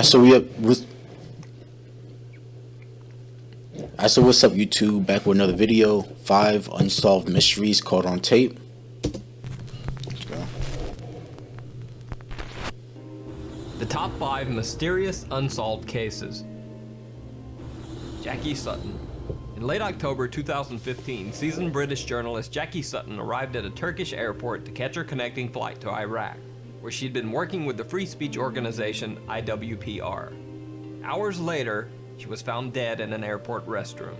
So we up with. So what's up, YouTube? Back with another video. 5 unsolved mysteries caught on tape. Let's go. The top 5 mysterious unsolved cases. Jackie Sutton. In late October 2015, seasoned British journalist Jackie Sutton arrived at a Turkish airport to catch her connecting flight to Iraq, where she'd been working with the free speech organization IWPR. Hours later, she was found dead in an airport restroom.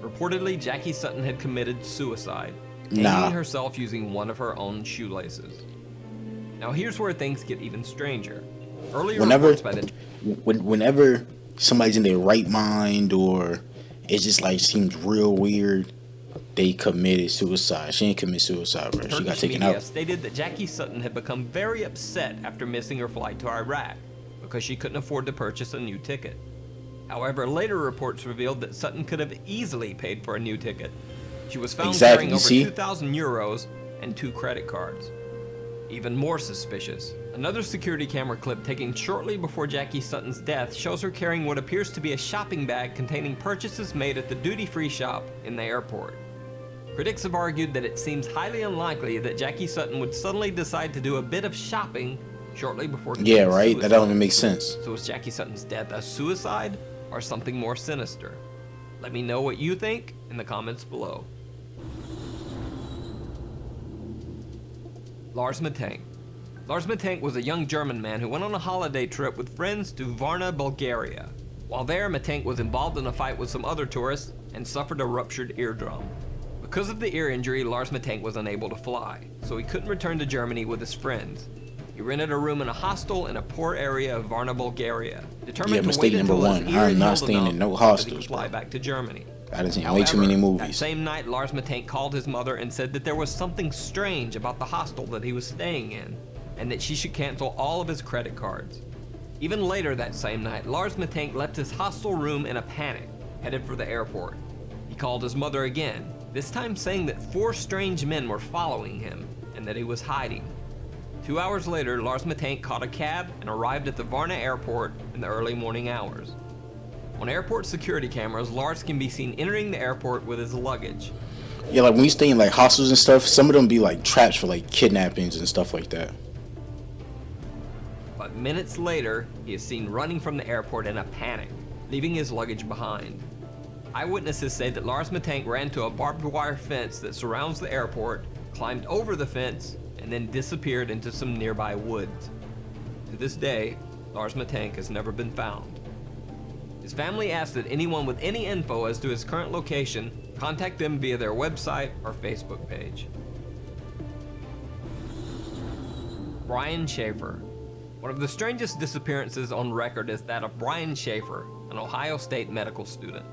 Reportedly, Jackie Sutton had committed suicide, hanging herself using one of her own shoelaces. Now here's where things get even stranger. Earlier reports by the whenever somebody's in their right mind, or it just like seems real weird, they committed suicide. She didn't commit suicide, bro. She got taken out. Stated that Jackie Sutton had become very upset after missing her flight to Iraq because she couldn't afford to purchase a new ticket. However, later reports revealed that Sutton could have easily paid for a new ticket. She was found carrying over 2,000 euros and 2 credit cards. Even more suspicious, another security camera clip taken shortly before Jackie Sutton's death shows her carrying what appears to be a shopping bag containing purchases made at the duty-free shop in the airport. Critics have argued that it seems highly unlikely that Jackie Sutton would suddenly decide to do a bit of shopping shortly before committing suicide. That don't even make sense. So is Jackie Sutton's death a suicide or something more sinister? Let me know what you think in the comments below. Lars Mittank. Lars Mittank was a young German man who went on a holiday trip with friends to Varna, Bulgaria. While there, Mittank was involved in a fight with some other tourists and suffered a ruptured eardrum. Because of the ear injury, Lars Mittank was unable to fly, so he couldn't return to Germany with his friends. He rented a room in a hostel in a poor area of Varna, Bulgaria, determined to wait until his ear I'm not staying in no hostels, so he could fly back to Germany. I done seen way too many movies. That same night, Lars Mittank called his mother and said that there was something strange about the hostel that he was staying in, and that she should cancel all of his credit cards. Even later that same night, Lars Mittank left his hostel room in a panic, headed for the airport. He called his mother again, this time saying that 4 strange men were following him, and that he was hiding. 2 hours later, Lars Mittank caught a cab and arrived at the Varna airport in the early morning hours. On airport security cameras, Lars can be seen entering the airport with his luggage. Yeah, like when you stay in like hostels and stuff, some of them be like traps for like kidnappings and stuff like that. But minutes later, he is seen running from the airport in a panic, leaving his luggage behind. Eyewitnesses say that Lars Mittank ran to a barbed wire fence that surrounds the airport, climbed over the fence, and then disappeared into some nearby woods. To this day, Lars Mittank has never been found. His family asked that anyone with any info as to his current location contact them via their website or Facebook page. Brian Shaffer. One of the strangest disappearances on record is that of Brian Shaffer, an Ohio State medical student.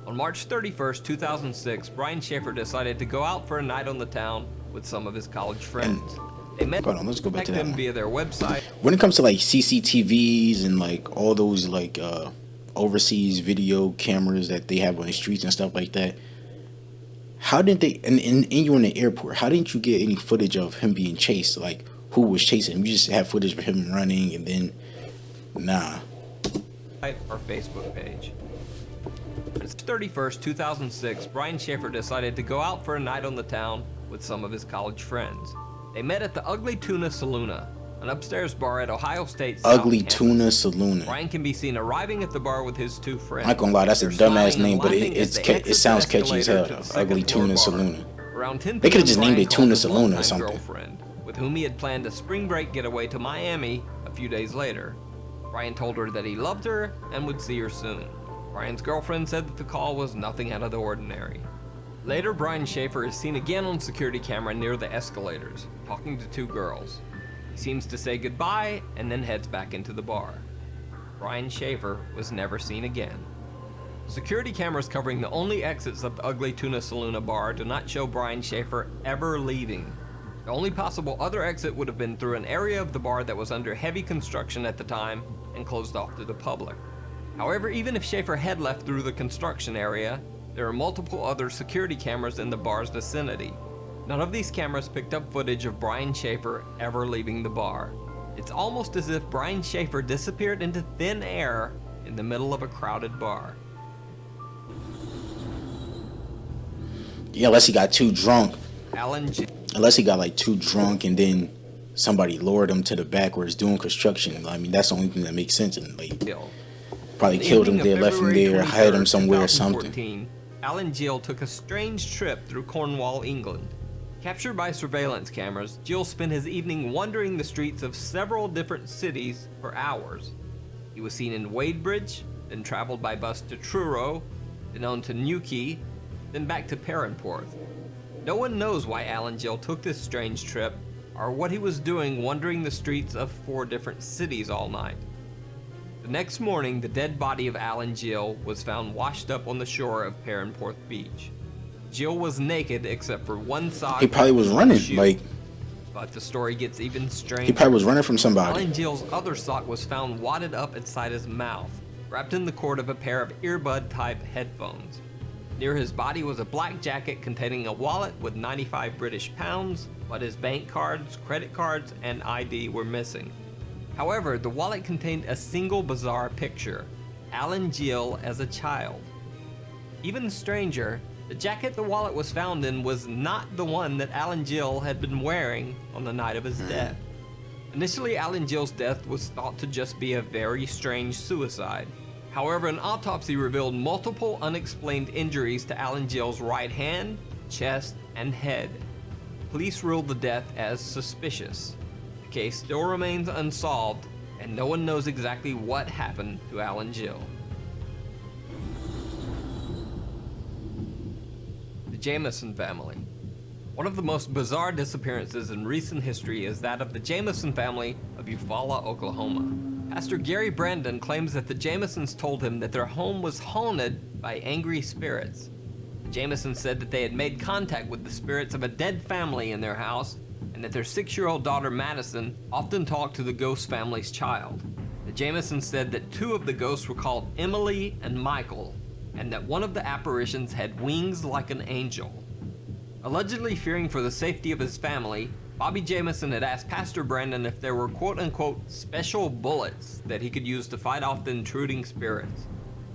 On March 31st, 2006, Brian Shaffer decided to go out for a night on the town with some of his college friends. They met let's go back to them via their website. When it comes to like CCTVs and like all those like overseas video cameras that they have on the streets and stuff like that, how did they, and you were in the airport, how didn't you get any footage of him being chased? Like, who was chasing him? You just have footage of him running and then, Our Facebook page. On 31st, 2006, Brian Shaffer decided to go out for a night on the town with some of his college friends. They met at the Ugly Tuna Saloona, an upstairs bar at Ohio State's Ugly Tuna Saloona. Brian can be seen arriving at the bar with his 2 friends. I'm not gonna lie, that's a dumbass name, but it sounds catchy as hell though. Ugly Tuna Saloona. Around 10 they could have just Brian named it Tuna his Saloona or something. Girlfriend, with whom he had planned a spring break getaway to Miami a few days later. Brian told her that he loved her and would see her soon. Brian's girlfriend said that the call was nothing out of the ordinary. Later, Brian Shaffer is seen again on security camera near the escalators, talking to 2 girls. He seems to say goodbye and then heads back into the bar. Brian Shaffer was never seen again. Security cameras covering the only exits of the Ugly Tuna Saloona bar do not show Brian Shaffer ever leaving. The only possible other exit would have been through an area of the bar that was under heavy construction at the time and closed off to the public. However, even if Shaffer had left through the construction area, there are multiple other security cameras in the bar's vicinity. None of these cameras picked up footage of Brian Shaffer ever leaving the bar. It's almost as if Brian Schaefer disappeared into thin air in the middle of a crowded bar. Yeah, unless he got too drunk. Alan Gill. Unless he got like too drunk and then somebody lured him to the back where it's doing construction. I mean, that's the only thing that makes sense. And like, probably killed him there, left him there, hired him somewhere or something. Alan Gill took a strange trip through Cornwall, England. Captured by surveillance cameras, Gill spent his evening wandering the streets of several different cities for hours. He was seen in Wadebridge, then traveled by bus to Truro, then on to Newquay, then back to Perranporth. No one knows why Alan Gill took this strange trip, or what he was doing wandering the streets of 4 different cities all night. The next morning, the dead body of Alan Gill was found washed up on the shore of Perranporth Beach. Gill was naked except for one sock. He probably was running, like. But the story gets even stranger. He probably was running from somebody. Alan Gill's other sock was found wadded up inside his mouth, wrapped in the cord of a pair of earbud-type headphones. Near his body was a black jacket containing a wallet with 95 British pounds, but his bank cards, credit cards, and ID were missing. However, the wallet contained a single bizarre picture: Alan Gill as a child. Even stranger, the jacket the wallet was found in was not the one that Alan Gill had been wearing on the night of his death. Initially, Alan Gill's death was thought to just be a very strange suicide. However, an autopsy revealed multiple unexplained injuries to Alan Gill's right hand, chest, and head. Police ruled the death as suspicious. The case still remains unsolved, and no one knows exactly what happened to Alan Gill. The Jamison family. One of the most bizarre disappearances in recent history is that of the Jamison family of Eufaula, Oklahoma. Pastor Gary Brandon claims that the Jamisons told him that their home was haunted by angry spirits. The Jamisons said that they had made contact with the spirits of a dead family in their house, and that their 6-year-old daughter Madison often talked to the ghost family's child. The Jamisons said that 2 of the ghosts were called Emily and Michael, and that one of the apparitions had wings like an angel. Allegedly fearing for the safety of his family, Bobby Jamison had asked Pastor Brandon if there were quote-unquote special bullets that he could use to fight off the intruding spirits.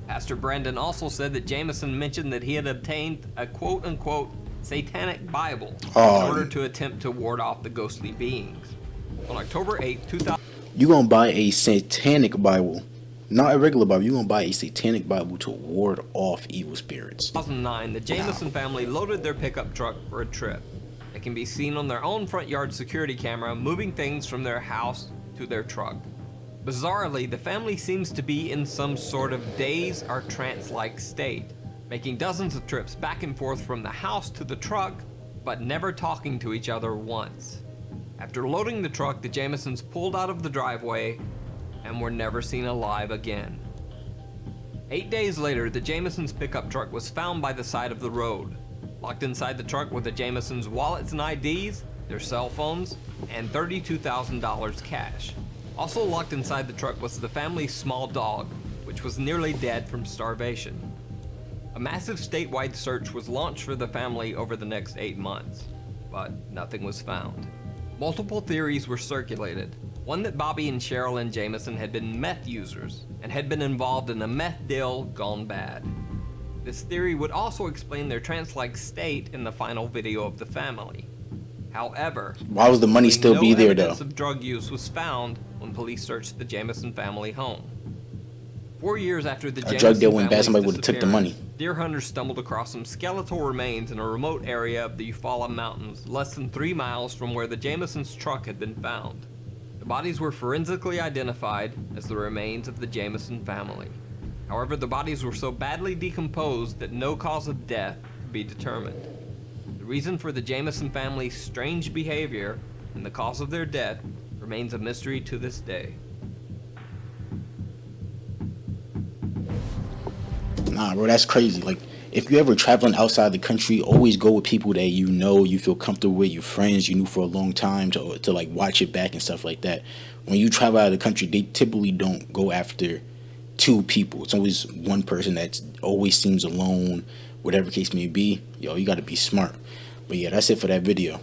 Pastor Brandon also said that Jamison mentioned that he had obtained a quote-unquote satanic Bible in order to attempt to ward off the ghostly beings. On October 8, 2000... You gonna buy a satanic Bible. Not a regular Bible. You're going to buy a satanic Bible to ward off evil spirits. 2009, the Jamison family loaded their pickup truck for a trip. It can be seen on their own front yard security camera moving things from their house to their truck. Bizarrely, the family seems to be in some sort of daze or trance-like state, making dozens of trips back and forth from the house to the truck, but never talking to each other once. After loading the truck, the Jamisons pulled out of the driveway and were never seen alive again. 8 days later, the Jamisons' pickup truck was found by the side of the road. Locked inside the truck were the Jamisons' wallets and IDs, their cell phones, and $32,000 cash. Also locked inside the truck was the family's small dog, which was nearly dead from starvation. A massive statewide search was launched for the family over the next 8 months, but nothing was found. Multiple theories were circulated. One that Bobby and Sherilyn Jamison had been meth users and had been involved in a meth deal gone bad. This theory would also explain their trance-like state in the final video of the family. However, why would the money still be there, though? No evidence of drug use was found when police searched the Jamison family home. 4 years after the Jamison drug deal went bad, family's somebody would have took the money. Deer hunters stumbled across some skeletal remains in a remote area of the Eufaula Mountains, less than 3 miles from where the Jamisons' truck had been found. The bodies were forensically identified as the remains of the Jamison family. However, the bodies were so badly decomposed that no cause of death could be determined. The reason for the Jamison family's strange behavior and the cause of their death remains a mystery to this day. Nah, bro, that's crazy. Like, if you're ever traveling outside the country, always go with people that you know, you feel comfortable with, your friends you knew for a long time to like watch it back and stuff like that. When you travel out of the country, they typically don't go after 2 people. It's always one person that always seems alone, whatever case may be. Yo, you got to be smart. But yeah, that's it for that video.